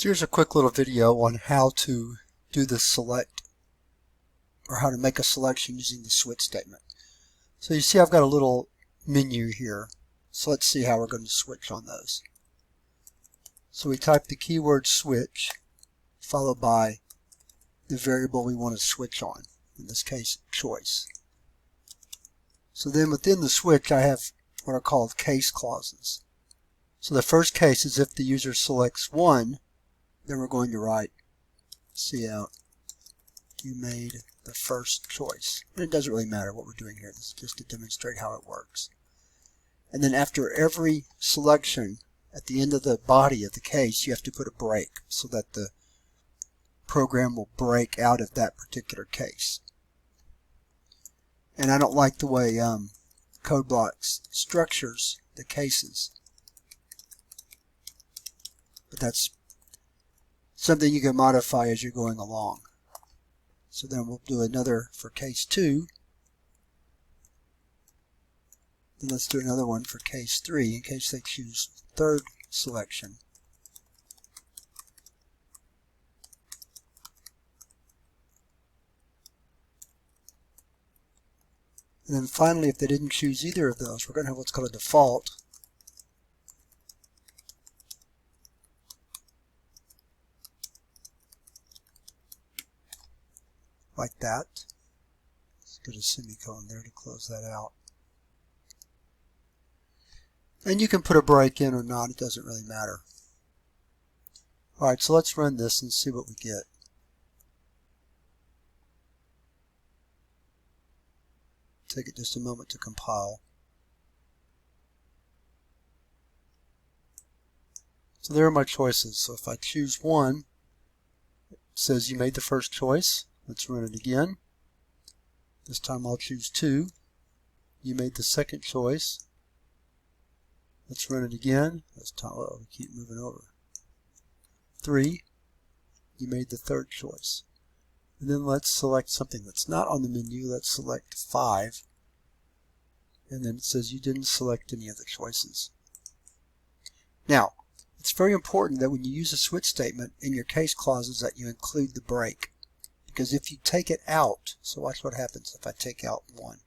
So here's a quick little video on how to do the select, or how to make a selection using the switch statement. So you see I've got a little menu here. So let's see how we're going to switch on those. So we type the keyword switch followed by the variable we want to switch on, in this case choice. So then within the switch I have what are called case clauses. So the first case is if the user selects 1, then we're going to write cout, you made the first choice. And it doesn't really matter what we're doing here. This is just to demonstrate how it works. And then after every selection, at the end of the body of the case, you have to put a break so that the program will break out of that particular case. And I don't like the way code blocks structures the cases, but that's something you can modify as you're going along. So then we'll do another for case 2. Then let's do another one for case 3 in case they choose third selection. And then finally, if they didn't choose either of those, we're going to have what's called a default. Like that. Let's get a semicolon there to close that out. And you can put a break in or not, it doesn't really matter. Alright, so let's run this and see what we get. Take it just a moment to compile. So there are my choices. So if I choose 1, it says you made the first choice. Let's run it again. This time I'll choose 2. You made the second choice. Let's run it again. This time, we keep moving over. 3. You made the third choice. And then let's select something that's not on the menu. Let's select 5. And then it says you didn't select any of the choices. Now, it's very important that when you use a switch statement in your case clauses that you include the break. Because if you take it out, so watch what happens if I take out 1.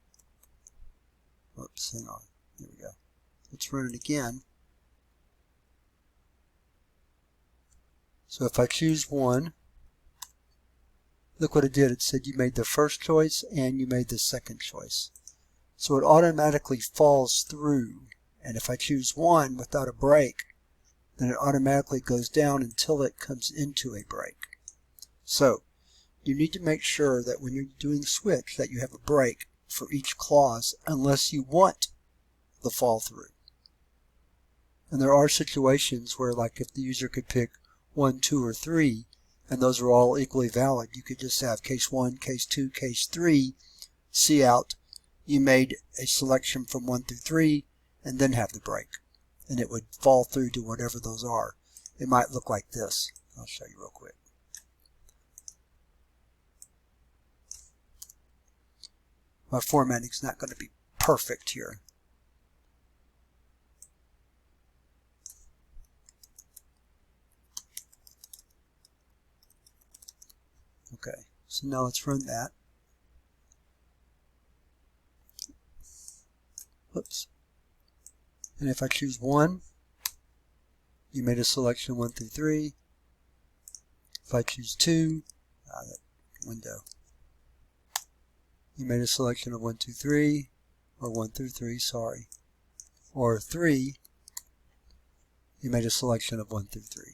Oops, hang on. There we go. Let's run it again. So if I choose 1, look what it did. It said you made the first choice and you made the second choice. So it automatically falls through. And if I choose 1 without a break, then it automatically goes down until it comes into a break. So you need to make sure that when you're doing switch that you have a break for each clause unless you want the fall through. And there are situations where, like if the user could pick 1, 2, or 3, and those are all equally valid, you could just have case 1, case 2, case 3, cout, you made a selection from 1 through 3, and then have the break. And it would fall through to whatever those are. It might look like this. I'll show you real quick. My formatting is not going to be perfect here. Okay, so now let's run that. Whoops. And if I choose 1, you made a selection 1 through 3. If I choose 2, that window, you made a selection of 1, 2, 3, or 1 through 3, sorry. Or 3, you made a selection of 1 through 3.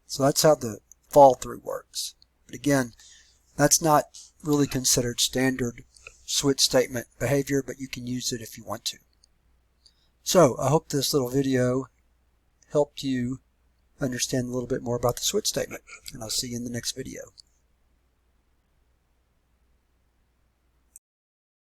So that's how the fall through works. But again, that's not really considered standard switch statement behavior, but you can use it if you want to. So I hope this little video helped you understand a little bit more about the switch statement, and I'll see you in the next video.